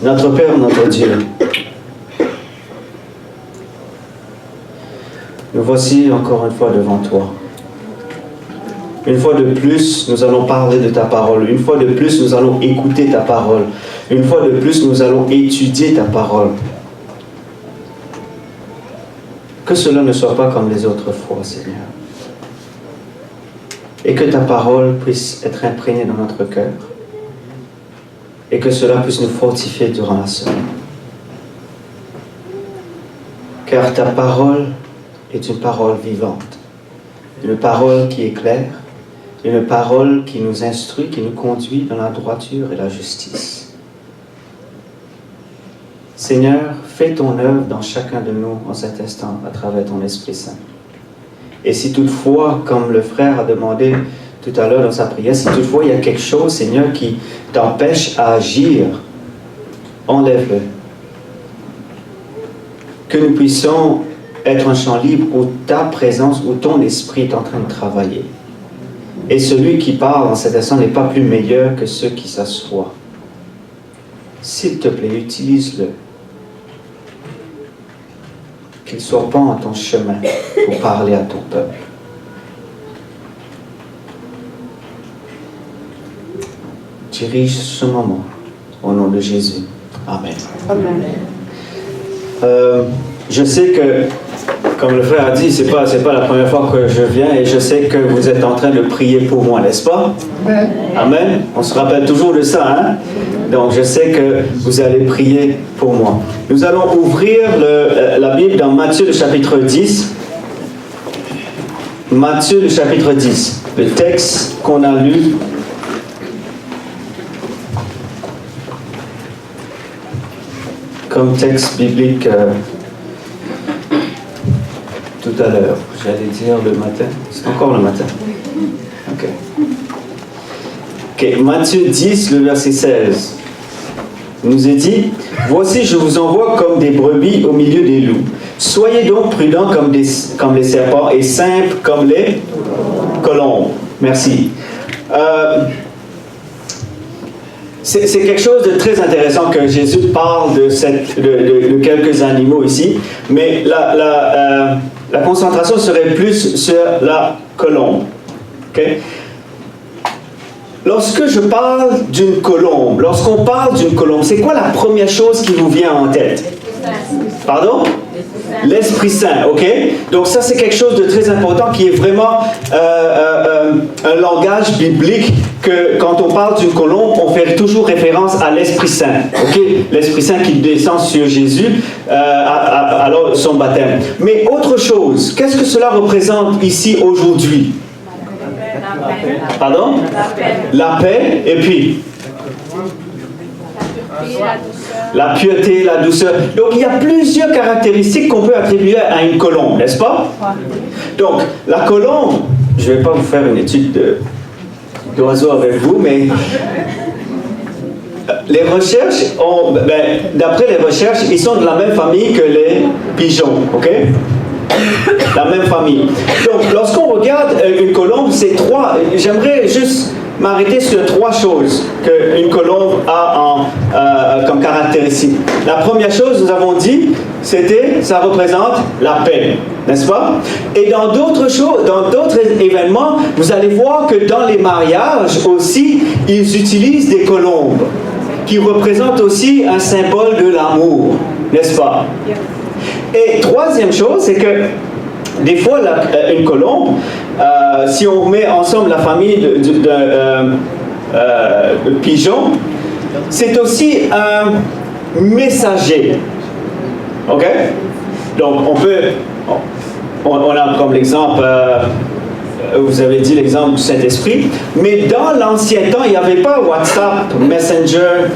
Notre Père, notre Dieu, nous voici encore une fois devant toi. Une fois de plus, nous allons parler de ta parole. Une fois de plus, nous allons écouter ta parole. Une fois de plus, nous allons étudier ta parole. Que cela ne soit pas comme les autres fois, Seigneur. Et que ta parole puisse être imprégnée dans notre cœur. Et que cela puisse nous fortifier durant la semaine. Car ta parole est une parole vivante. Une parole qui éclaire. Une parole qui nous instruit, qui nous conduit dans la droiture et la justice. Seigneur, fais ton œuvre dans chacun de nous en cet instant à travers ton Esprit Saint. Et si toutefois, comme le frère a demandé tout à l'heure dans sa prière, si toutefois il y a quelque chose, Seigneur, qui t'empêche à agir, enlève-le. Que nous puissions être un champ libre où ta présence, où ton esprit est en train de travailler. Et celui qui parle en cet instant n'est pas plus meilleur que ceux qui s'assoient. S'il te plaît, utilise-le. Qu'il soit pas en ton chemin pour parler à ton peuple. Dirige ce moment au nom de Jésus. Amen. Amen. Je sais que, comme le frère a dit, c'est pas la première fois que je viens et je sais que vous êtes en train de prier pour moi, n'est-ce pas? Amen. Amen. On se rappelle toujours de ça, hein? Donc je sais que vous allez prier pour moi. Nous allons ouvrir la Bible dans Matthieu le chapitre 10. Matthieu le chapitre 10. Le texte qu'on a lu comme texte biblique tout à l'heure. J'allais dire le matin. C'est encore le matin. Ok, Matthieu 10, le verset 16. Il nous est dit, « Voici, je vous envoie comme des brebis au milieu des loups. Soyez donc prudents comme les serpents et simples comme les colombes. » Merci. C'est quelque chose de très intéressant que Jésus parle de quelques animaux ici, mais la concentration serait plus sur la colombe. Okay? Lorsque je parle d'une colombe, lorsqu'on parle d'une colombe, c'est quoi la première chose qui vous vient en tête? Pardon? L'Esprit Saint, ok? Donc ça c'est quelque chose de très important qui est vraiment un langage biblique que quand on parle d'une colombe, on fait toujours référence à l'Esprit Saint, ok? L'Esprit Saint qui descend sur Jésus alors son baptême. Mais autre chose, qu'est-ce que cela représente ici aujourd'hui? Pardon? La paix et puis la pureté, la douceur. Donc il y a plusieurs caractéristiques qu'on peut attribuer à une colombe, n'est-ce pas? Donc la colombe, je ne vais pas vous faire une étude d'oiseaux avec vous, mais les recherches, d'après les recherches, ils sont de la même famille que les pigeons, ok? La même famille. Donc lorsqu'on regarde une colombe, c'est trois. J'aimerais juste m'arrêter sur trois choses qu'une colombe a comme caractéristique. La première chose, nous avons dit, ça représente la paix, n'est-ce pas? Et dans d'autres choses, dans d'autres événements, vous allez voir que dans les mariages aussi, ils utilisent des colombes, qui représentent aussi un symbole de l'amour, n'est-ce pas? Et troisième chose, c'est que des fois, une colombe, si on met ensemble la famille de pigeons, c'est aussi un messager. Ok? Donc, on a comme l'exemple, vous avez dit l'exemple du Saint-Esprit, mais dans l'ancien temps, il n'y avait pas WhatsApp, Messenger,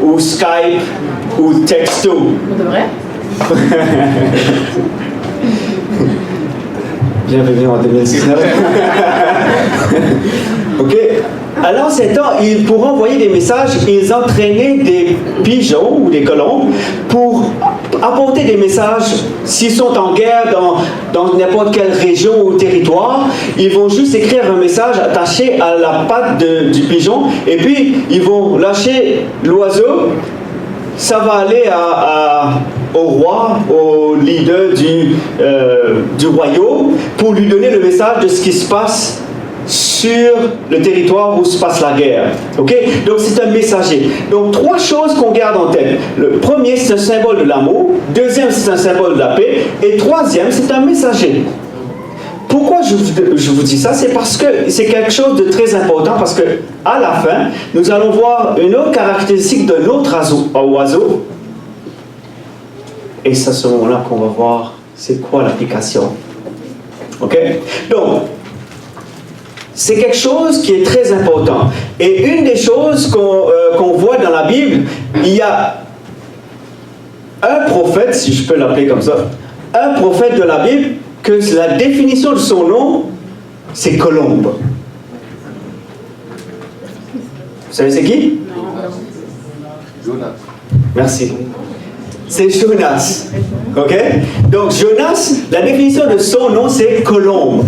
ou Skype, ou texto. C'est vrai? Bienvenue en 2019. Ok. À l'ancien temps, pour envoyer des messages, ils entraînaient des pigeons ou des colombes pour apporter des messages. S'ils sont en guerre dans n'importe quelle région ou territoire, ils vont juste écrire un message attaché à la patte du pigeon et puis ils vont lâcher l'oiseau ça va aller au roi, au leader du royaume, pour lui donner le message de ce qui se passe sur le territoire où se passe la guerre. Ok? Donc c'est un messager. Donc 3 choses qu'on garde en tête. Le premier, c'est un symbole de l'amour. Deuxième, c'est un symbole de la paix. Et troisième, c'est un messager. Pourquoi je vous dis ça? C'est parce que c'est quelque chose de très important, parce que à la fin, nous allons voir une autre caractéristique d'un autre oiseau. Et c'est à ce moment-là qu'on va voir c'est quoi l'application. Ok? Donc, c'est quelque chose qui est très important. Et une des choses qu'on voit dans la Bible, il y a un prophète, si je peux l'appeler comme ça, un prophète de la Bible, que la définition de son nom, c'est Colombe. Vous savez c'est qui? Jonas. Merci. C'est Jonas. Ok? Donc Jonas, la définition de son nom, c'est Colombe.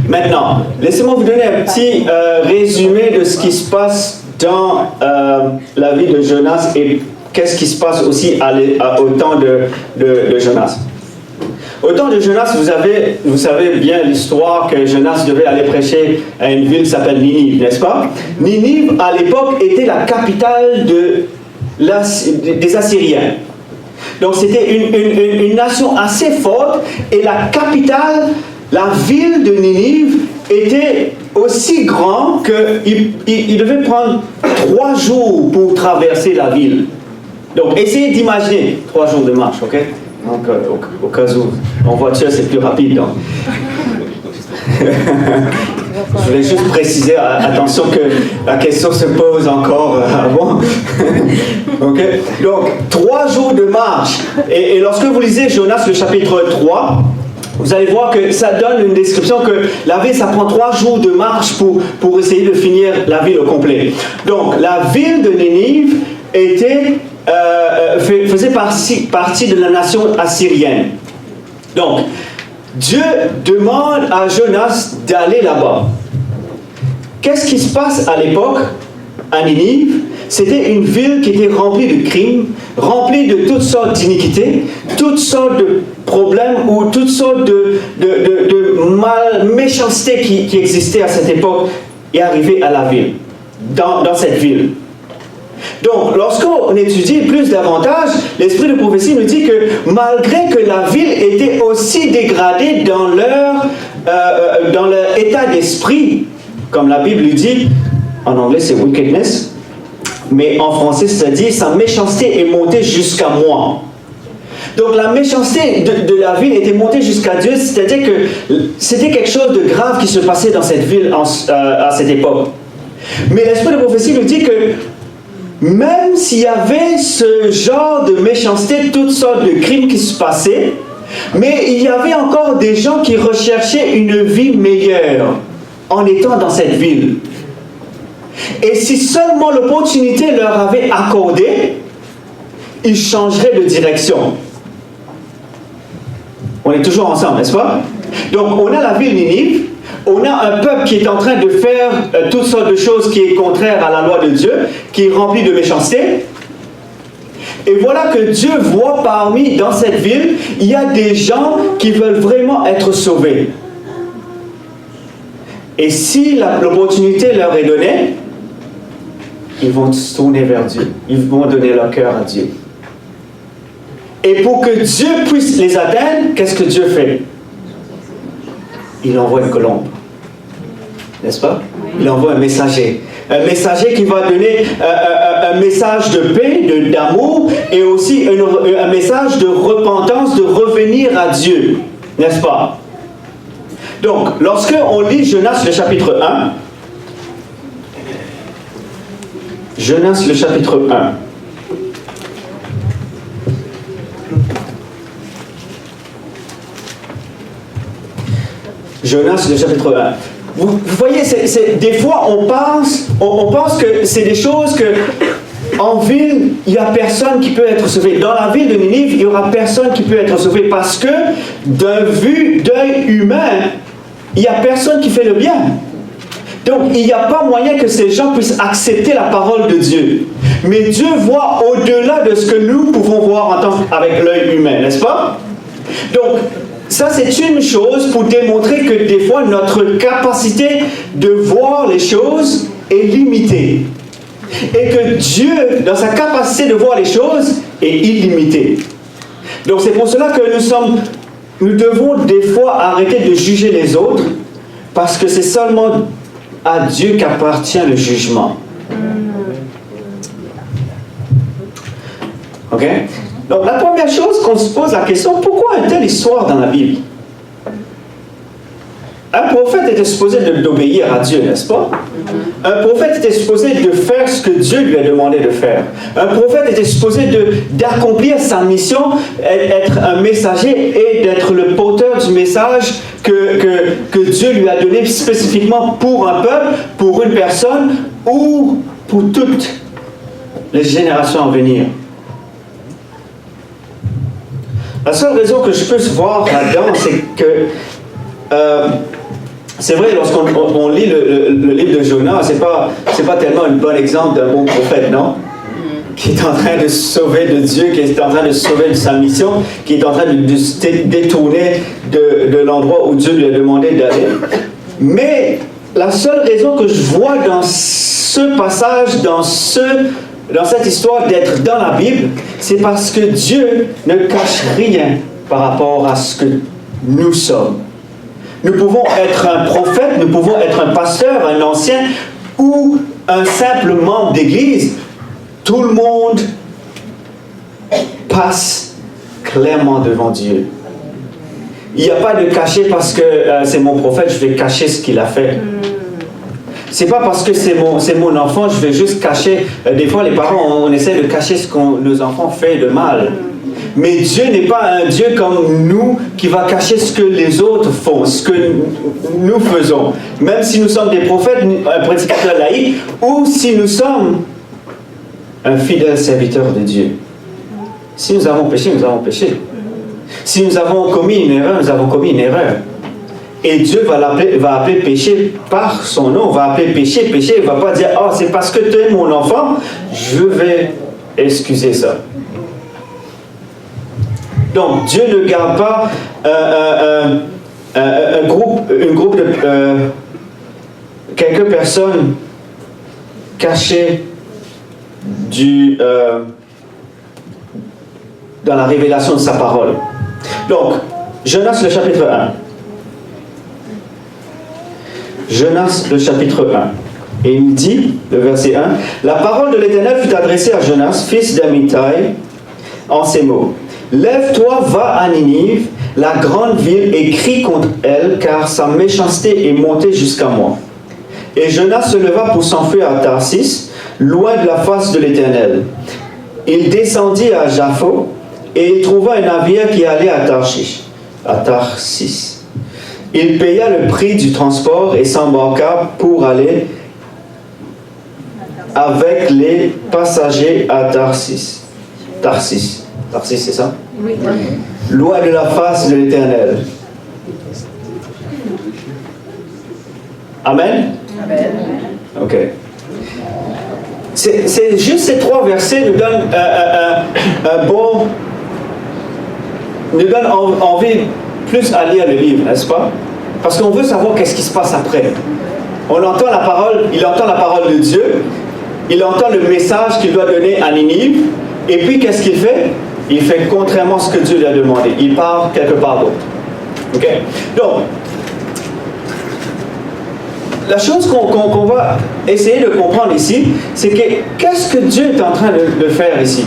Maintenant, laissez-moi vous donner un petit résumé de ce qui se passe dans la vie de Jonas et qu'est-ce qui se passe aussi au temps de Jonas. Au temps de Jonas, vous savez bien l'histoire que Jonas devait aller prêcher à une ville qui s'appelle Ninive, n'est-ce pas? Ninive, à l'époque, était la capitale des Assyriens. Donc c'était une nation assez forte et la capitale, la ville de Ninive, était aussi grand qu'il devait prendre 3 jours pour traverser la ville. Donc essayez d'imaginer 3 jours de marche, ok? Donc, au cas où, en voiture, c'est plus rapide. Donc. Je voulais juste préciser, attention que la question se pose encore avant. Ok? Donc, 3 jours de marche. Et lorsque vous lisez Jonas, le chapitre 3, vous allez voir que ça donne une description que la ville, ça prend 3 jours de marche pour essayer de finir la ville au complet. Donc, la ville de Ninive faisait partie de la nation assyrienne. Donc, Dieu demande à Jonas d'aller là-bas. Qu'est-ce qui se passe à l'époque à Ninive? C'était une ville qui était remplie de crimes, remplie de toutes sortes d'iniquités, toutes sortes de problèmes ou toutes sortes de méchanceté qui existaient à cette époque et arrivaient à la ville, dans cette ville. Donc, lorsqu'on étudie plus davantage, l'esprit de prophétie nous dit que malgré que la ville était aussi dégradée dans leur état d'esprit, comme la Bible lui dit, en anglais c'est wickedness, mais en français ça dit sa méchanceté est montée jusqu'à moi. Donc la méchanceté de la ville était montée jusqu'à Dieu, c'est-à-dire que c'était quelque chose de grave qui se passait dans cette ville à cette époque. Mais l'esprit de prophétie nous dit que même s'il y avait ce genre de méchanceté, toutes sortes de crimes qui se passaient, mais il y avait encore des gens qui recherchaient une vie meilleure en étant dans cette ville. Et si seulement l'opportunité leur avait accordé, ils changeraient de direction. On est toujours ensemble, n'est-ce pas? Donc on a la ville Ninive, on a un peuple qui est en train de faire toutes sortes de choses qui est contraire à la loi de Dieu, qui est rempli de méchanceté. Et voilà que Dieu voit dans cette ville, il y a des gens qui veulent vraiment être sauvés. Et si l'opportunité leur est donnée, ils vont se tourner vers Dieu. Ils vont donner leur cœur à Dieu. Et pour que Dieu puisse les atteindre, qu'est-ce que Dieu fait? Il envoie une colombe. N'est-ce pas? Il envoie un messager. Un messager qui va donner un message de paix, d'amour, et aussi un message de repentance, de revenir à Dieu. N'est-ce pas? Donc, lorsque on lit Jonas le chapitre 1, Jonas le chapitre 1, Jonas le chapitre 1. Vous voyez, des fois on pense que c'est des choses que en ville, il n'y a personne qui peut être sauvé. Dans la ville de Ninive, il n'y aura personne qui peut être sauvé parce que d'un vue d'œil humain, il n'y a personne qui fait le bien. Donc, il n'y a pas moyen que ces gens puissent accepter la parole de Dieu. Mais Dieu voit au-delà de ce que nous pouvons voir avec l'œil humain, n'est-ce pas? Donc, ça c'est une chose pour démontrer que des fois, notre capacité de voir les choses est limitée. Et que Dieu, dans sa capacité de voir les choses, est illimité. Donc, c'est pour cela que nous devons des fois arrêter de juger les autres, parce que c'est seulement à Dieu qu'appartient le jugement. Ok? Donc la première chose qu'on se pose la question, pourquoi une telle histoire dans la Bible? Un prophète était supposé d'obéir à Dieu, n'est-ce pas? Un prophète était supposé de faire ce que Dieu lui a demandé de faire. Un prophète était supposé d'accomplir sa mission, être un messager et d'être le porteur du message que Dieu lui a donné spécifiquement pour un peuple, pour une personne ou pour toutes les générations à venir. La seule raison que je peux voir là-dedans, c'est que c'est vrai, lorsqu'on lit le livre de Jonas, c'est pas tellement un bon exemple d'un bon prophète, non? Qui est en train de se sauver de Dieu, qui est en train de se sauver de sa mission, qui est en train de se détourner de l'endroit où Dieu lui a demandé d'aller. Mais la seule raison que je vois dans ce passage, dans cette histoire d'être dans la Bible, c'est parce que Dieu ne cache rien par rapport à ce que nous sommes. Nous pouvons être un prophète, nous pouvons être un pasteur, un ancien ou un simple membre d'église. Tout le monde passe clairement devant Dieu. Il n'y a pas de cacher parce que c'est mon prophète, je vais cacher ce qu'il a fait. C'est pas parce que c'est mon enfant, je vais juste cacher. Des fois, les parents, on essaie de cacher ce que nos enfants font de mal. Mais Dieu n'est pas un Dieu comme nous qui va cacher ce que les autres font, ce que nous faisons. Même si nous sommes des prophètes, un prédicateur laïque, ou si nous sommes un fidèle serviteur de Dieu. Si nous avons péché, nous avons péché. Si nous avons commis une erreur, nous avons commis une erreur. Et Dieu va appeler péché par son nom, va appeler péché. Il ne va pas dire, oh, c'est parce que tu es mon enfant, je vais excuser ça. Donc, Dieu ne garde pas un groupe de quelques personnes cachées dans la révélation de sa parole. Donc, Jonas le chapitre 1. Jonas le chapitre 1. Et il dit, le verset 1, « La parole de l'Éternel fut adressée à Jonas, fils d'Amittai, en ces mots. Lève-toi, va à Ninive, la grande ville, et crie contre elle, car sa méchanceté est montée jusqu'à moi. Et Jonas se leva pour s'enfuir à Tarsis, loin de la face de l'Éternel. Il descendit à Jaffo, et il trouva un navire qui allait à Tarsis. Il paya le prix du transport et s'embarqua pour aller avec les passagers à Tarsis. Tarsis, c'est ça? Oui. Loin de la face de l'Éternel. Amen? Amen. Ok. C'est juste ces trois versets nous donnent nous donnent envie plus à lire le livre, n'est-ce pas? Parce qu'on veut savoir qu'est-ce qui se passe après. On entend la parole, il entend la parole de Dieu, il entend le message qu'il doit donner à Ninive, et puis qu'est-ce qu'il fait? Il fait contrairement à ce que Dieu lui a demandé. Il part quelque part d'autre. Ok? Donc, la chose qu'on va essayer de comprendre ici, c'est que qu'est-ce que Dieu est en train de faire ici?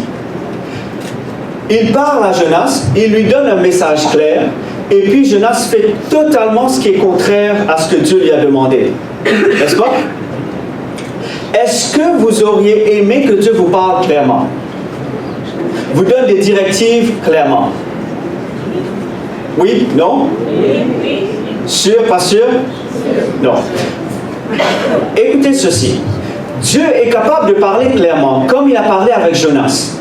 Il parle à Jonas, il lui donne un message clair, et puis Jonas fait totalement ce qui est contraire à ce que Dieu lui a demandé. N'est-ce pas? Est-ce que vous auriez aimé que Dieu vous parle clairement? Vous donne des directives clairement? Oui? Non? Oui. Sûr? Pas sûr? Non. Écoutez ceci. Dieu est capable de parler clairement, comme il a parlé avec Jonas.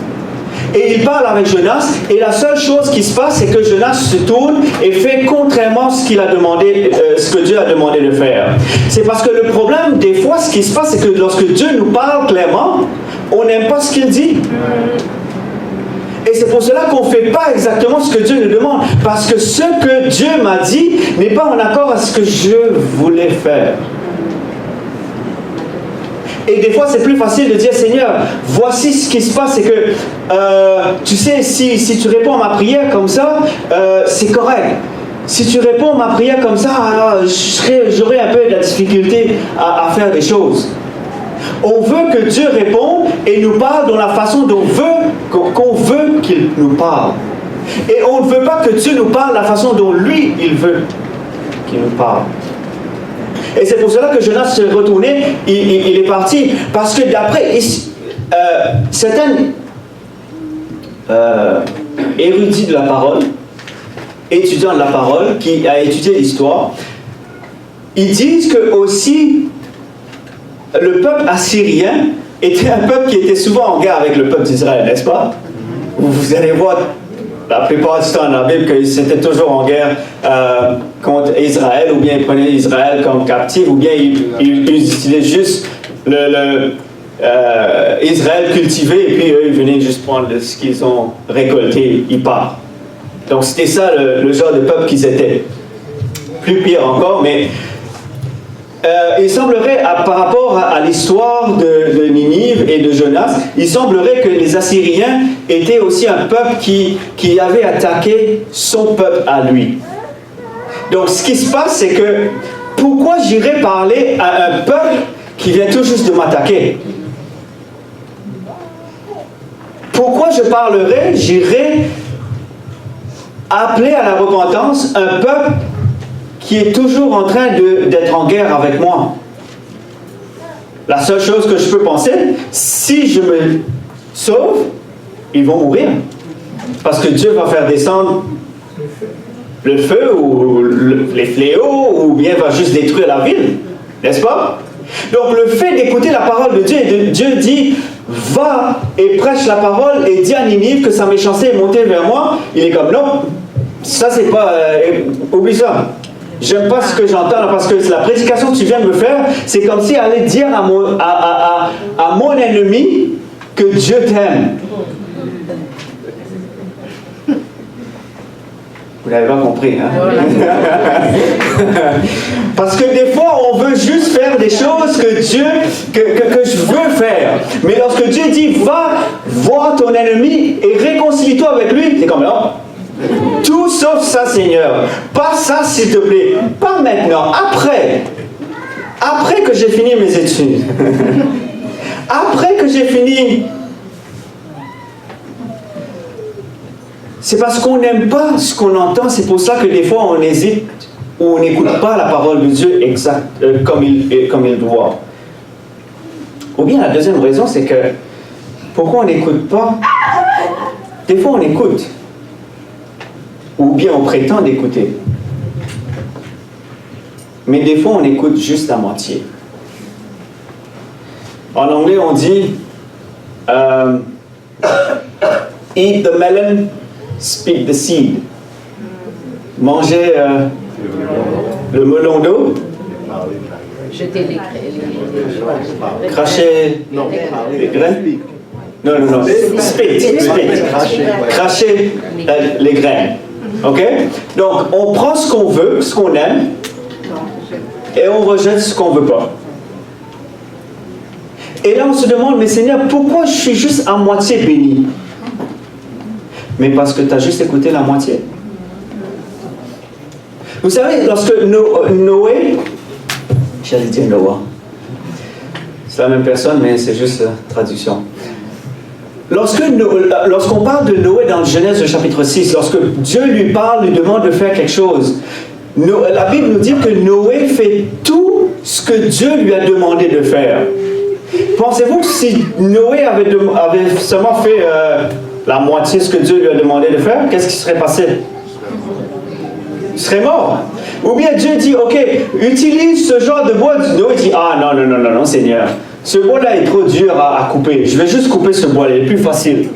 Et il parle avec Jonas, et la seule chose qui se passe, c'est que Jonas se tourne et fait contrairement à ce qu'il a demandé, ce que Dieu a demandé de faire. C'est parce que le problème, des fois, ce qui se passe, c'est que lorsque Dieu nous parle clairement, on n'aime pas ce qu'il dit. Et c'est pour cela qu'on ne fait pas exactement ce que Dieu nous demande. Parce que ce que Dieu m'a dit n'est pas en accord avec ce que je voulais faire. Et des fois, c'est plus facile de dire, Seigneur, voici ce qui se passe, c'est que, tu sais, si tu réponds à ma prière comme ça, c'est correct. Si tu réponds à ma prière comme ça, j'aurai un peu de la difficulté à faire des choses. On veut que Dieu réponde et nous parle dans la façon dont qu'on veut qu'il nous parle. Et on ne veut pas que Dieu nous parle de la façon dont lui, il veut qu'il nous parle. Et c'est pour cela que Jonas s'est retourné, il est parti. Parce que d'après certains érudits de la parole, étudiants de la parole, qui a étudié l'histoire, ils disent que aussi le peuple assyrien était un peuple qui était souvent en guerre avec le peuple d'Israël, n'est-ce pas? Vous allez voir la plupart du temps dans la Bible qu'ils étaient toujours en guerre contre Israël, ou bien ils prenaient Israël comme captif, ou bien ils utilisaient juste Israël cultivé, et puis eux ils venaient juste prendre ce qu'ils ont récolté, ils partent. Donc c'était ça le genre de peuple qu'ils étaient. Plus pire encore, mais il semblerait, par rapport à l'histoire de Ninive et de Jonas, il semblerait que les Assyriens étaient aussi un peuple qui avait attaqué son peuple à lui. Donc ce qui se passe, c'est que pourquoi j'irais parler à un peuple qui vient tout juste de m'attaquer? Pourquoi j'irais appeler à la repentance un peuple qui est toujours en train d'être en guerre avec moi? La seule chose que je peux penser, si je me sauve, ils vont mourir. Parce que Dieu va faire descendre le feu ou les fléaux, ou bien va juste détruire la ville. N'est-ce pas? Donc le fait d'écouter la parole de Dieu, Dieu dit, va et prêche la parole et dis à Ninive que sa méchanceté est montée vers moi. Il est comme, non, ça c'est pas, oublie ça. J'aime pas ce que j'entends parce que la prédication que tu viens de me faire, c'est comme si elle allait dire à mon ennemi que Dieu t'aime. Vous n'avez pas compris, hein? Parce que des fois, on veut juste faire des choses que Dieu, que je veux faire. Mais lorsque Dieu dit, va voir ton ennemi et réconcilie-toi avec lui, c'est comme, non. Tout sauf ça, Seigneur. Pas ça, s'il te plaît. Pas maintenant. Après que j'ai fini mes études. Après que j'ai fini. C'est parce qu'on n'aime pas ce qu'on entend. C'est pour ça que des fois, on hésite ou on n'écoute pas la parole de Dieu comme il doit. Ou bien la deuxième raison, c'est que pourquoi on n'écoute pas? Des fois, on écoute. Ou bien on prétend d'écouter. Mais des fois, on écoute juste à moitié. En anglais, on dit eat the melon, speak the seed. Manger le melon d'eau. Jeter les graines. Cracher les graines. Non. Spit. Cracher les graines. Ok? Donc, on prend ce qu'on veut, ce qu'on aime, et on rejette ce qu'on ne veut pas. Et là, on se demande, mais Seigneur, pourquoi je suis juste à moitié béni? Mais parce que tu as juste écouté la moitié. Vous savez, lorsque Noé, j'allais dire Noah, c'est la même personne, mais c'est juste traduction. Lorsqu'on parle de Noé dans Genèse au chapitre 6, lorsque Dieu lui parle, lui demande de faire quelque chose, la Bible nous dit que Noé fait tout ce que Dieu lui a demandé de faire. Pensez-vous que si Noé avait seulement fait la moitié de ce que Dieu lui a demandé de faire, qu'est-ce qui serait passé? Il serait mort. Ou bien Dieu dit, ok, utilise ce genre de bois. Noé dit, ah non, Seigneur. Ce bois-là est trop dur à couper. Je vais juste couper ce bois-là, il est plus facile.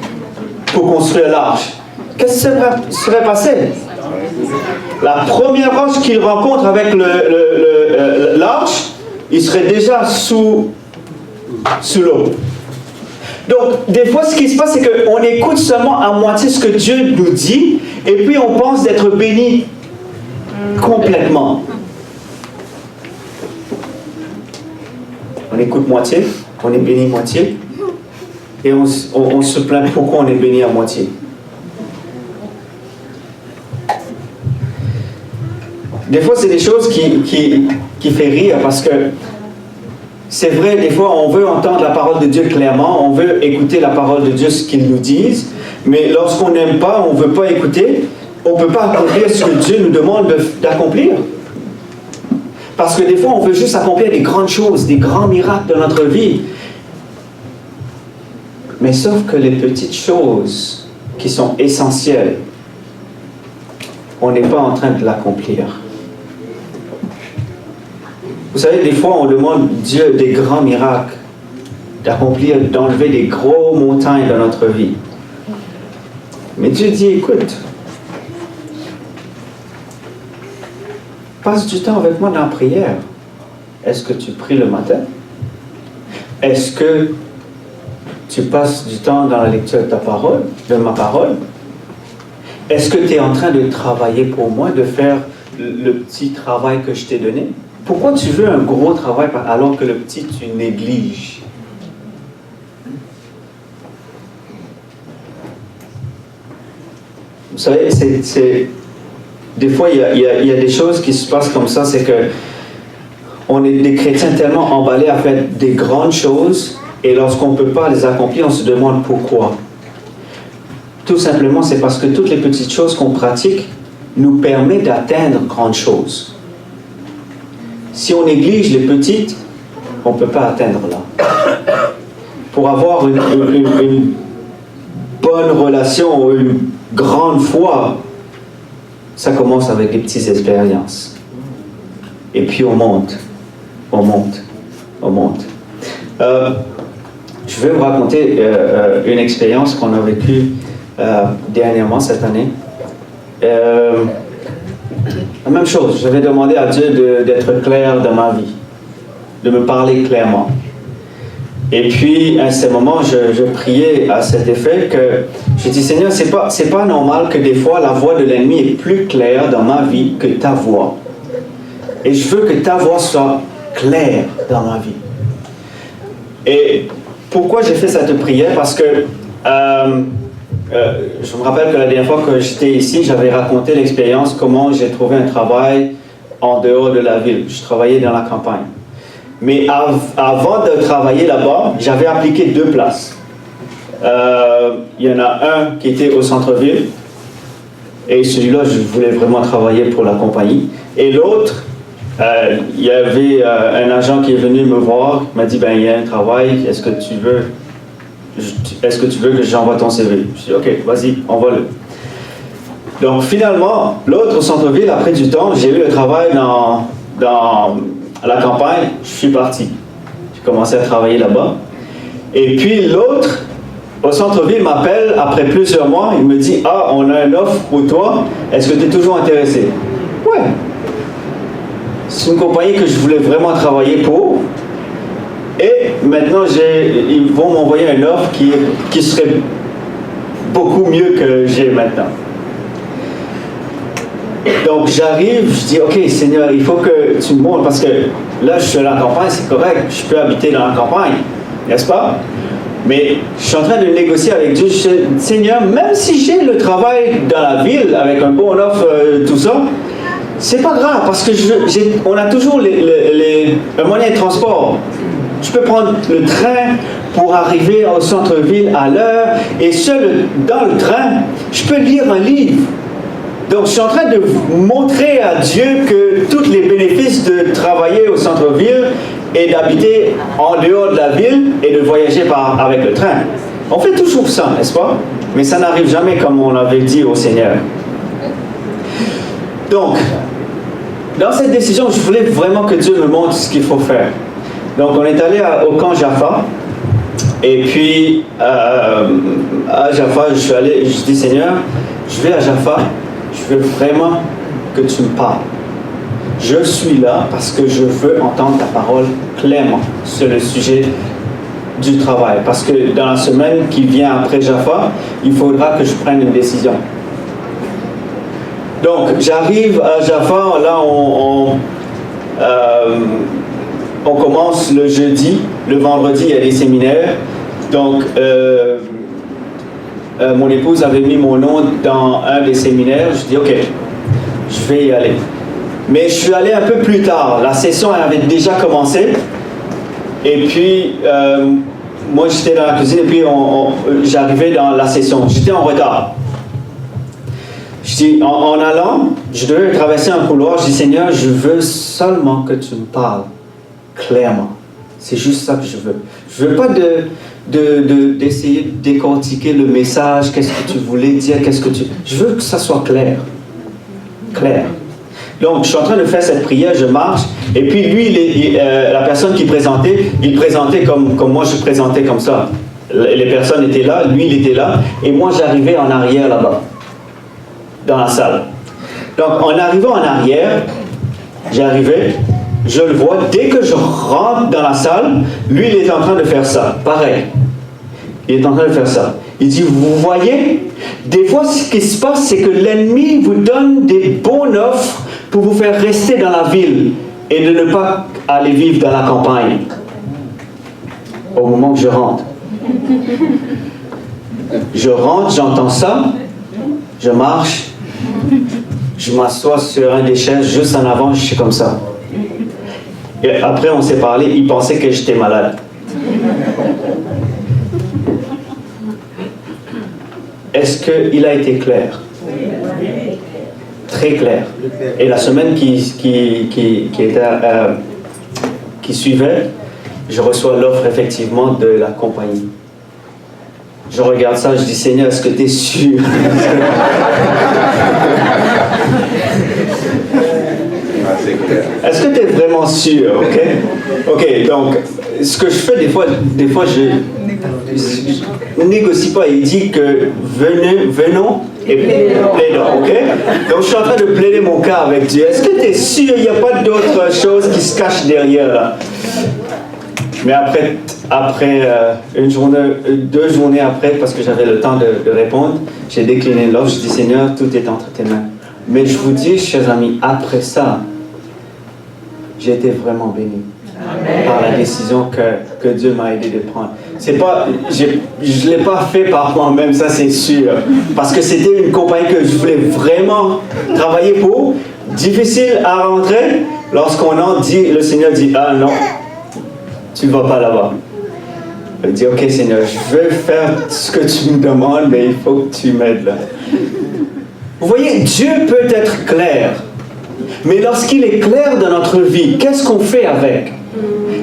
pour construire l'arche. Qu'est-ce qui serait passé? La première roche qu'il rencontre avec l'arche, il serait déjà sous l'eau. Donc, des fois, ce qui se passe, c'est qu'on écoute seulement à moitié ce que Dieu nous dit, et puis on pense d'être béni complètement. On écoute moitié, on est béni moitié, et on se plaint pourquoi on est béni à moitié. Des fois, c'est des choses qui fait rire, parce que c'est vrai, des fois, on veut entendre la parole de Dieu clairement, on veut écouter la parole de Dieu, ce qu'il nous dise, mais lorsqu'on n'aime pas, on ne veut pas écouter, on ne peut pas accomplir ce que Dieu nous demande d'accomplir. Parce que des fois, on veut juste accomplir des grandes choses, des grands miracles dans notre vie. Mais sauf que les petites choses qui sont essentielles, on n'est pas en train de l'accomplir. Vous savez, des fois, on demande Dieu des grands miracles, d'accomplir, d'enlever des gros montagnes dans notre vie. Mais Dieu dit, écoute, passe du temps avec moi dans la prière. Est-ce que tu pries le matin? Est-ce que tu passes du temps dans la lecture de ta parole, de ma parole? Est-ce que tu es en train de travailler pour moi, de faire le petit travail que je t'ai donné? Pourquoi tu veux un gros travail alors que le petit, tu négliges? Vous savez, des fois, il y a des choses qui se passent comme ça, c'est que on est des chrétiens tellement emballés à faire des grandes choses, et lorsqu'on ne peut pas les accomplir, on se demande pourquoi. Tout simplement, c'est parce que toutes les petites choses qu'on pratique nous permettent d'atteindre grandes choses. Si on néglige les petites, on ne peut pas atteindre là. Pour avoir une bonne relation ou une grande foi, ça commence avec des petites expériences. Et puis on monte, on monte, on monte. Je vais vous raconter une expérience qu'on a vécue dernièrement cette année. La même chose, j'avais demandé à Dieu d'être clair dans ma vie, de me parler clairement. Et puis, à ce moment, je priais à cet effet que je dis, Seigneur, c'est pas normal que des fois la voix de l'ennemi est plus claire dans ma vie que ta voix. Et je veux que ta voix soit claire dans ma vie. Et pourquoi j'ai fait cette prière? Parce que je me rappelle que la dernière fois que j'étais ici, j'avais raconté l'expérience, comment j'ai trouvé un travail en dehors de la ville. Je travaillais dans la campagne. Mais avant de travailler là-bas, j'avais appliqué 2 places. Il y en a un qui était au centre-ville, et celui-là, je voulais vraiment travailler pour la compagnie. Et l'autre, il y avait un agent qui est venu me voir, il m'a dit, ben, il y a un travail, est-ce que tu veux que j'envoie ton CV? Je dis, ok, vas-y, envoie-le. Donc finalement, l'autre au centre-ville, après du temps, j'ai eu le travail dans la campagne, je suis parti. J'ai commencé à travailler là-bas. Et puis l'autre, au centre-ville, m'appelle après plusieurs mois, il me dit, ah, on a une offre pour toi, est-ce que tu es toujours intéressé? Ouais. C'est une compagnie que je voulais vraiment travailler pour. Et maintenant, ils vont m'envoyer une offre qui serait beaucoup mieux que j'ai maintenant. Donc j'arrive, je dis, ok Seigneur, il faut que tu me montres, parce que là je suis dans la campagne, c'est correct, je peux habiter dans la campagne, n'est-ce pas? Mais je suis en train de négocier avec Dieu, je dis, Seigneur, même si j'ai le travail dans la ville, avec un bon offre, tout ça, c'est pas grave, parce que on a toujours un moyen de transport. Je peux prendre le train pour arriver au centre-ville à l'heure, et dans le train, je peux lire un livre. Donc, je suis en train de montrer à Dieu que tous les bénéfices de travailler au centre-ville et d'habiter en dehors de la ville et de voyager avec le train. On fait toujours ça, n'est-ce pas? Mais ça n'arrive jamais comme on l'avait dit au Seigneur. Donc, dans cette décision, je voulais vraiment que Dieu me montre ce qu'il faut faire. Donc, on est allé au camp Jaffa. Et puis, à Jaffa, je dis, Seigneur, je vais à Jaffa, je veux vraiment que tu me parles. Je suis là parce que je veux entendre ta parole clairement sur le sujet du travail. Parce que dans la semaine qui vient après Jaffa, il faudra que je prenne une décision. Donc, j'arrive à Jaffa, là, on commence le jeudi, le vendredi, il y a des séminaires. Donc, mon épouse avait mis mon nom dans un des séminaires. Je dis, OK, je vais y aller. Mais je suis allé un peu plus tard. La session avait déjà commencé. Et puis, moi, j'étais dans la cuisine et puis j'arrivais dans la session. J'étais en retard. Je dis, en allant, je devais traverser un couloir. Je dis, Seigneur, je veux seulement que tu me parles clairement. C'est juste ça que je veux. Je ne veux pas d'essayer de décortiquer le message, qu'est-ce que tu voulais dire, Je veux que ça soit clair. Clair. Donc, je suis en train de faire cette prière, je marche, et puis lui, la personne qui présentait, il présentait comme moi je présentais comme ça. Les personnes étaient là, lui il était là, et moi j'arrivais en arrière là-bas, dans la salle. Donc, en arrivant en arrière, j'arrivais, je le vois, dès que je rentre dans la salle, lui il est en train de faire ça, pareil. Il est en train de faire ça. Il dit, vous voyez, des fois ce qui se passe, c'est que l'ennemi vous donne des bonnes offres pour vous faire rester dans la ville et de ne pas aller vivre dans la campagne. Au moment que je rentre. Je rentre, j'entends ça, je marche, je m'assois sur un des chaises juste en avant, je suis comme ça. Et après on s'est parlé, il pensait que j'étais malade. Est-ce qu'il a été clair? Très clair. Et la semaine qui suivait, je reçois l'offre effectivement de la compagnie. Je regarde ça, je dis, Seigneur, est-ce que tu es sûr? Est-ce que tu es vraiment sûr? Ok, donc, ce que je fais des fois je négocie pas. Il dit que venons et plaidons, ok? Donc, je suis en train de plaider mon cas avec Dieu. Est-ce que tu es sûr? Il n'y a pas d'autres choses qui se cachent derrière là? Mais après une journée, 2 journées après, parce que j'avais le temps de répondre, j'ai décliné l'offre. Je dis, Seigneur, tout est entre tes mains. Mais je vous dis, chers amis, après ça, j'ai été vraiment béni. Amen. Par la décision que Dieu m'a aidé de prendre. Je ne l'ai pas fait par moi-même, ça c'est sûr. Parce que c'était une compagnie que je voulais vraiment travailler pour. Difficile à rentrer. Lorsqu'on entre, le Seigneur dit, ah non, tu ne vas pas là-bas. Il dit, ok Seigneur, je veux faire ce que tu me demandes, mais il faut que tu m'aides là. Vous voyez, Dieu peut être clair. Mais lorsqu'il est clair dans notre vie, qu'est-ce qu'on fait avec?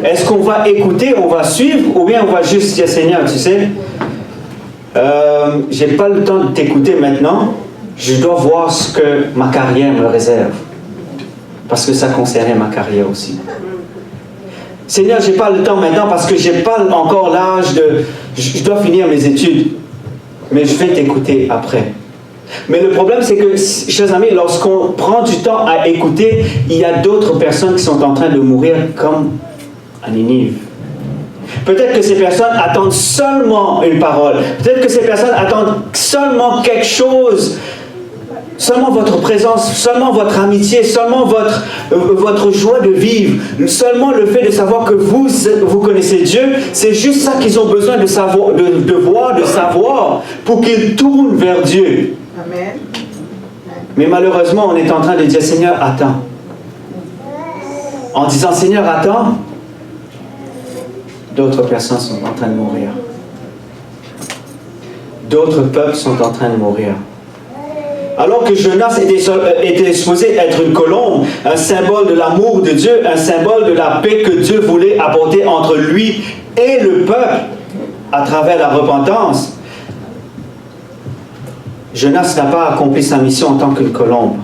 Est-ce qu'on va écouter, on va suivre, ou bien on va juste dire, Seigneur, tu sais, j'ai pas le temps de t'écouter maintenant, je dois voir ce que ma carrière me réserve. Parce que ça concernait ma carrière aussi. Seigneur, j'ai pas le temps maintenant parce que j'ai pas encore l'âge de... Je dois finir mes études. Mais je vais t'écouter après. Mais le problème, c'est que, chers amis, lorsqu'on prend du temps à écouter, il y a d'autres personnes qui sont en train de mourir comme à Ninive. Peut-être que ces personnes attendent seulement une parole. Peut-être que ces personnes attendent seulement quelque chose. Seulement votre présence, seulement votre amitié, seulement votre joie de vivre. Seulement le fait de savoir que vous connaissez Dieu, c'est juste ça qu'ils ont besoin de savoir, de savoir pour qu'ils tournent vers Dieu. Amen. Mais malheureusement, on est en train de dire, Seigneur, attends. En disant, Seigneur, attends, d'autres personnes sont en train de mourir. D'autres peuples sont en train de mourir. Alors que Jonas était supposé être une colombe, un symbole de l'amour de Dieu, un symbole de la paix que Dieu voulait apporter entre lui et le peuple à travers la repentance, Jonas n'a pas accompli sa mission en tant qu'une colombe.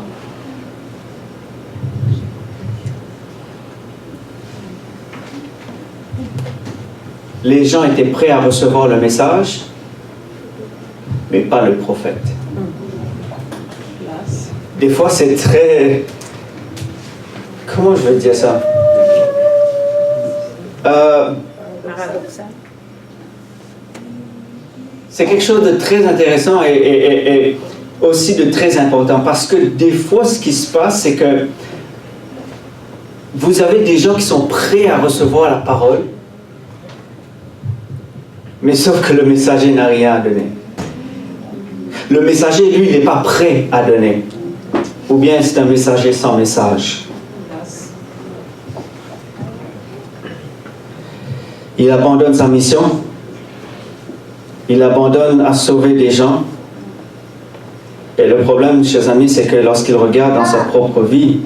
les gens étaient prêts à recevoir le message, mais pas le prophète. Des fois, c'est très... Comment je vais dire ça? Paradoxal. C'est quelque chose de très intéressant et aussi de très important, parce que des fois, ce qui se passe, c'est que vous avez des gens qui sont prêts à recevoir la parole, mais sauf que le messager n'a rien à donner. Le messager, lui, il n'est pas prêt à donner. Ou bien c'est un messager sans message. Il abandonne sa mission. Il abandonne à sauver des gens. Et le problème, chers amis, c'est que lorsqu'il regarde dans sa propre vie,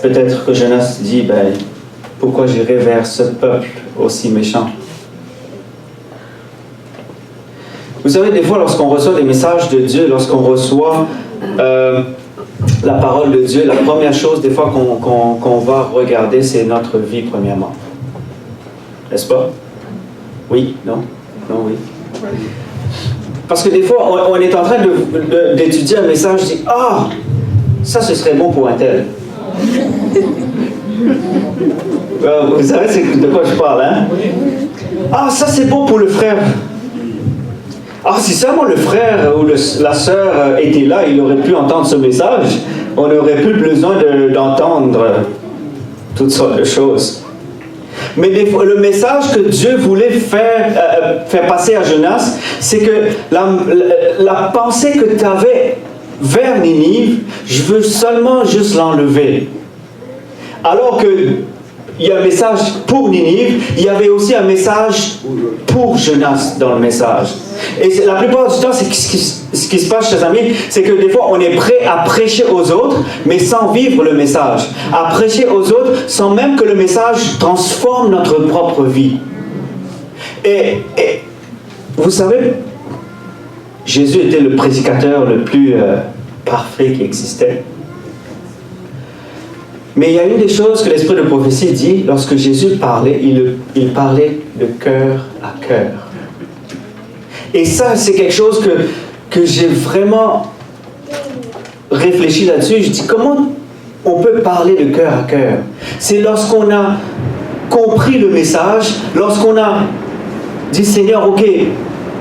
peut-être que Jonas dit, ben, pourquoi j'irai vers ce peuple aussi méchant? Vous savez, des fois, lorsqu'on reçoit des messages de Dieu, lorsqu'on reçoit la parole de Dieu, la première chose, des fois, qu'on va regarder, c'est notre vie, premièrement. N'est-ce pas? Oui? Non? Non, oui. Parce que des fois, on est en train d'étudier un message, je dis, ah, ça, ce serait bon pour un tel. Vous savez de quoi je parle, hein? Ah, ça, c'est bon pour le frère. Ah, si seulement le frère ou la sœur était là, il aurait pu entendre ce message, on n'aurait plus besoin d'entendre toutes sortes de choses. Mais le message que Dieu voulait faire passer à Jonas, c'est que la pensée que tu avais vers Ninive, je veux seulement juste l'enlever. Alors que il y a un message pour Ninive, il y avait aussi un message pour Jonas dans le message. Et la plupart du temps, ce qui se passe, chers amis, c'est que des fois, on est prêt à prêcher aux autres, mais sans vivre le message. À prêcher aux autres, sans même que le message transforme notre propre vie. Et vous savez, Jésus était le prédicateur le plus parfait qui existait. Mais il y a une des choses que l'esprit de prophétie dit, lorsque Jésus parlait, il parlait de cœur à cœur. Et ça, c'est quelque chose que j'ai vraiment réfléchi là-dessus. Je dis, comment on peut parler de cœur à cœur? C'est lorsqu'on a compris le message, lorsqu'on a dit, Seigneur, ok,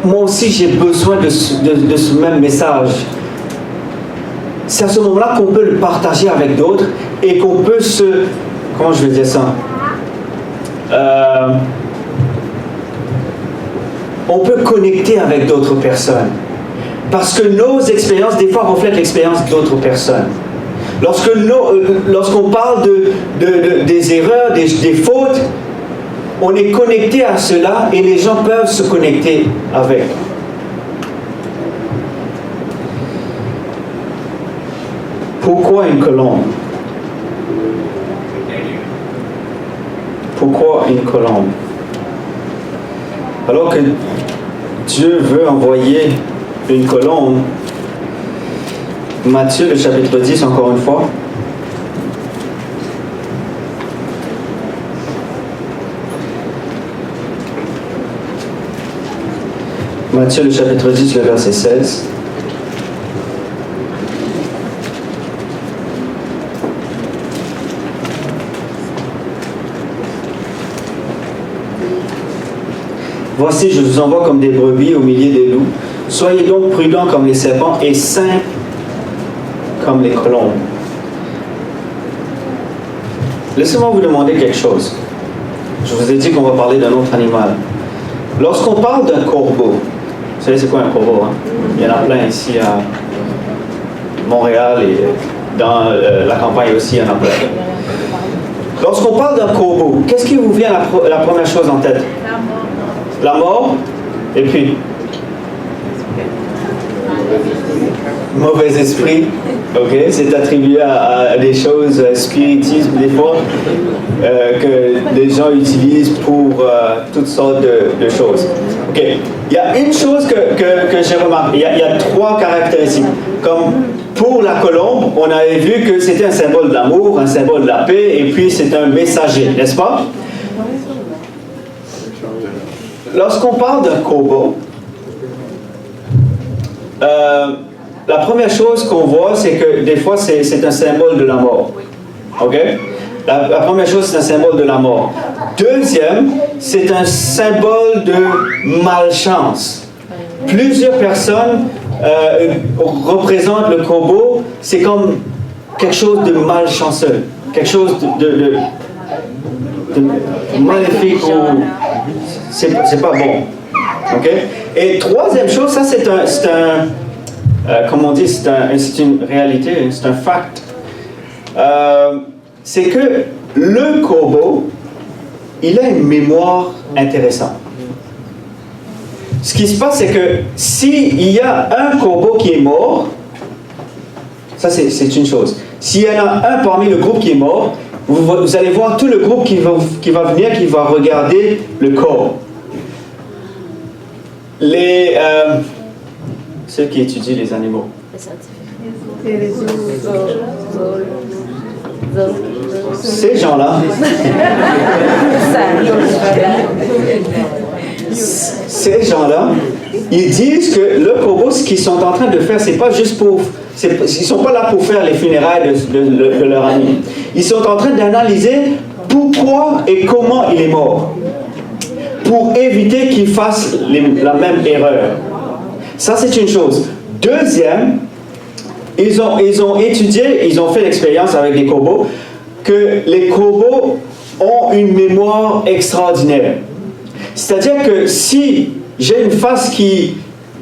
moi aussi j'ai besoin de ce même message. C'est à ce moment-là qu'on peut le partager avec d'autres et qu'on peut comment je vais dire ça? On peut connecter avec d'autres personnes. Parce que nos expériences, des fois, reflètent l'expérience d'autres personnes. Lorsqu'on parle des erreurs, des fautes, on est connecté à cela et les gens peuvent se connecter avec. Pourquoi une colombe? Pourquoi une colombe? Alors que Dieu veut envoyer une colombe, Matthieu, le chapitre 10, encore une fois. Matthieu, le chapitre 10, le verset 16. Voici, je vous envoie comme des brebis au milieu des loups. Soyez donc prudents comme les serpents et simples comme les colombes. Laissez-moi vous demander quelque chose. Je vous ai dit qu'on va parler d'un autre animal. Lorsqu'on parle d'un corbeau, vous savez c'est quoi un corbeau, hein? Il y en a plein ici à Montréal et dans la campagne aussi, il y en a plein. Lorsqu'on parle d'un corbeau, qu'est-ce qui vous vient la première chose en tête? La mort, et puis mauvais esprit, ok, c'est attribué à des choses spiritisme des fois que les gens utilisent pour toutes sortes de choses. Ok, il y a une chose que j'ai remarqué, il y a trois caractéristiques. Comme pour la colombe, on avait vu que c'était un symbole de l'amour, un symbole de la paix, et puis c'est un messager, n'est-ce pas? lorsqu'on parle d'un corbeau, la première chose qu'on voit, c'est que des fois, c'est un symbole de la mort. OK? La première chose, c'est un symbole de la mort. Deuxième, c'est un symbole de malchance. Plusieurs personnes représentent le corbeau, c'est comme quelque chose de malchanceux, quelque chose de maléfique ou c'est pas bon. OK? Et troisième chose, ça c'est comment on dit, c'est une réalité, c'est un fact. C'est que le corbeau, il a une mémoire intéressante. Ce qui se passe, c'est que s'il y a un corbeau qui est mort, ça c'est une chose. S'il y en a un parmi le groupe qui est mort, vous allez voir tout le groupe qui va venir, qui va regarder le corps. Ceux qui étudient les animaux. Ces gens-là, ils disent que le corbeau, ce qu'ils sont en train de faire, c'est pas juste pour... ils ne sont pas là pour faire les funérailles de leur ami. Ils sont en train d'analyser pourquoi et comment il est mort, pour éviter qu'ils fassent la même erreur. Ça, c'est une chose. Deuxième, ils ont étudié, ils ont fait l'expérience avec les corbeaux, que les corbeaux ont une mémoire extraordinaire. C'est-à-dire que si j'ai une face qui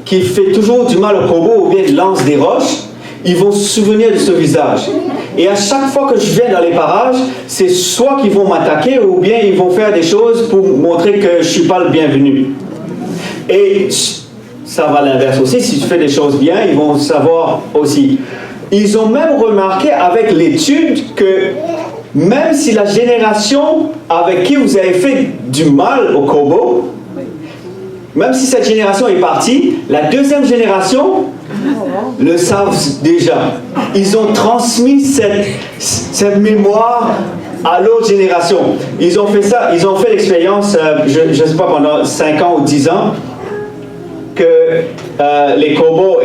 fait toujours du mal au corbeau ou bien lance des roches, ils vont se souvenir de ce visage. Et à chaque fois que je viens dans les parages, c'est soit qu'ils vont m'attaquer ou bien ils vont faire des choses pour montrer que je ne suis pas le bienvenu. Et ça va à l'inverse aussi. Si tu fais des choses bien, ils vont savoir aussi. Ils ont même remarqué avec l'étude que même si la génération avec qui vous avez fait du mal au corbeau, même si cette génération est partie, la deuxième génération le savent déjà. Ils ont transmis cette mémoire à l'autre génération. Ils ont fait ça, ils ont fait l'expérience, je ne sais pas, pendant 5 ans ou 10 ans, que les corbeaux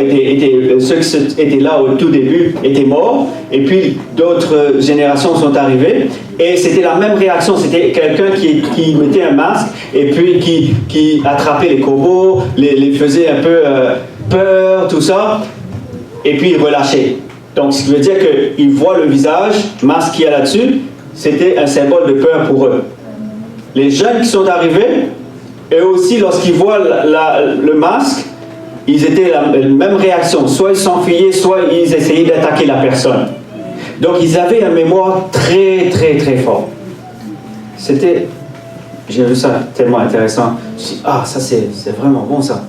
ceux qui étaient là au tout début étaient morts, et puis d'autres générations sont arrivées, et c'était la même réaction. C'était quelqu'un qui mettait un masque, et puis qui attrapait les corbeaux, les faisait un peu peur, tout ça, et puis il relâchait. Donc ce qui veut dire qu'ils voient le visage, masque qu'il y a là-dessus, c'était un symbole de peur pour eux. Les jeunes qui sont arrivés, eux aussi, lorsqu'ils voient le masque, ils étaient la même réaction. Soit ils s'enfuyaient, soit ils essayaient d'attaquer la personne. Donc ils avaient une mémoire très, très, très forte. J'ai vu ça tellement intéressant. Je me suis dit, ça c'est vraiment bon ça.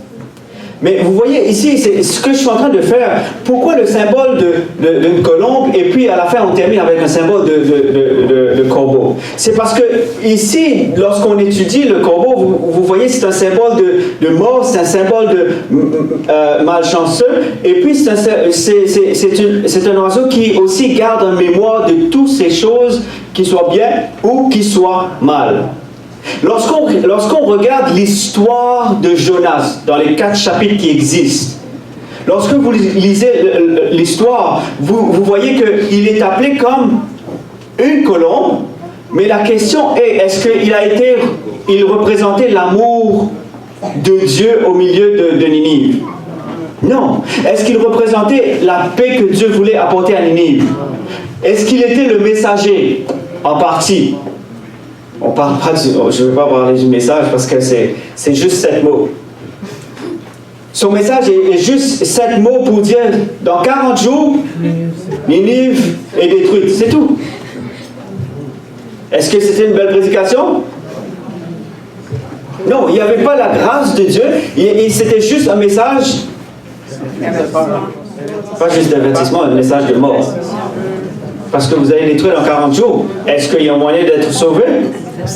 Mais vous voyez ici, c'est ce que je suis en train de faire. Pourquoi le symbole d'une colombe et puis à la fin on termine avec un symbole de corbeau? C'est parce que ici, lorsqu'on étudie le corbeau, vous voyez, c'est un symbole de mort, c'est un symbole de malchanceux. Et puis c'est un oiseau qui aussi garde en mémoire de toutes ces choses qui soient bien ou qui soient mal. Lorsqu'on regarde l'histoire de Jonas dans les 4 chapitres qui existent, lorsque vous lisez l'histoire, vous voyez qu'il est appelé comme une colombe, mais la question est, est-ce qu'il représentait l'amour de Dieu au milieu de Ninive? Non. Est-ce qu'il représentait la paix que Dieu voulait apporter à Ninive? Est-ce qu'il était le messager? En partie. On parle pas je ne vais pas parler du message parce que c'est juste 7 mots. Son message est juste 7 mots pour dire dans 40 jours, Ninive est détruite. C'est tout. Est-ce que c'était une belle prédication? Non, il n'y avait pas la grâce de Dieu. C'était juste un message, pas juste d'avertissement, un message de mort. Parce que vous allez détruire dans 40 jours. Est-ce qu'il y a moyen d'être sauvé?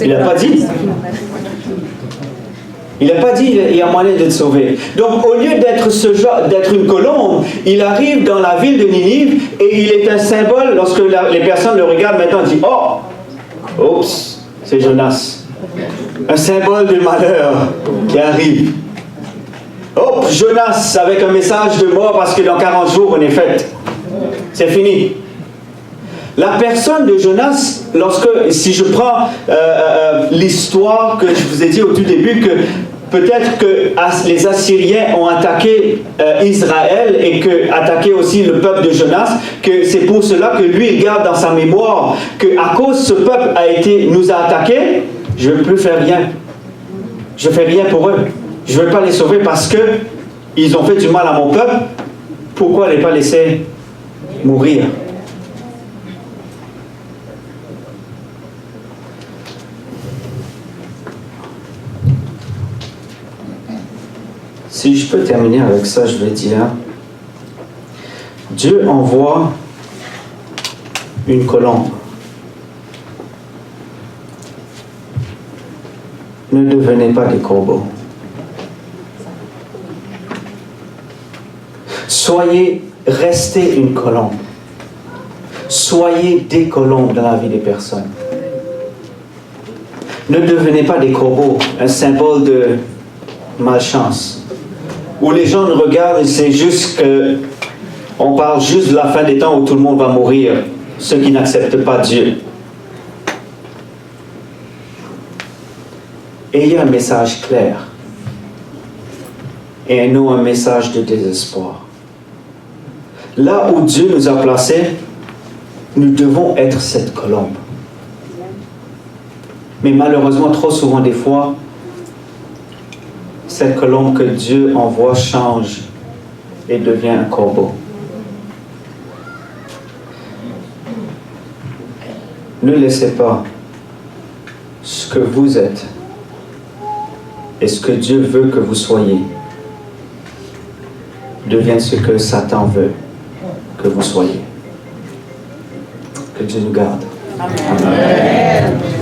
Il n'a pas dit. Il n'a pas dit qu'il y a moyen d'être sauvé. Donc, au lieu d'être une colombe, il arrive dans la ville de Ninive et il est un symbole. Lorsque les personnes le regardent maintenant, disent « Oh, oups, c'est Jonas. Un symbole de malheur qui arrive. Oh, Jonas avec un message de mort parce que dans 40 jours on est fait. C'est fini. La personne de Jonas, si je prends l'histoire que je vous ai dit au tout début, que peut-être que les Assyriens ont attaqué Israël et attaqué aussi le peuple de Jonas, que c'est pour cela que lui il garde dans sa mémoire qu'à cause ce peuple nous a attaqués, je ne veux plus faire rien. Je ne fais rien pour eux. Je ne veux pas les sauver parce qu'ils ont fait du mal à mon peuple. Pourquoi les pas laisser mourir? Si je peux terminer avec ça, je vais dire, Dieu envoie une colombe. Ne devenez pas des corbeaux. Restez une colombe. Soyez des colombes dans la vie des personnes. Ne devenez pas des corbeaux, un symbole de malchance. Où les gens nous regardent et c'est juste que on parle juste de la fin des temps où tout le monde va mourir, ceux qui n'acceptent pas Dieu. Ayez un message clair et non un message de désespoir. Là où Dieu nous a placés, nous devons être cette colombe. Mais malheureusement, trop souvent des fois, cette colombe que Dieu envoie change et devient un corbeau. Ne laissez pas ce que vous êtes et ce que Dieu veut que vous soyez devienne ce que Satan veut que vous soyez. Que Dieu nous garde. Amen. Amen.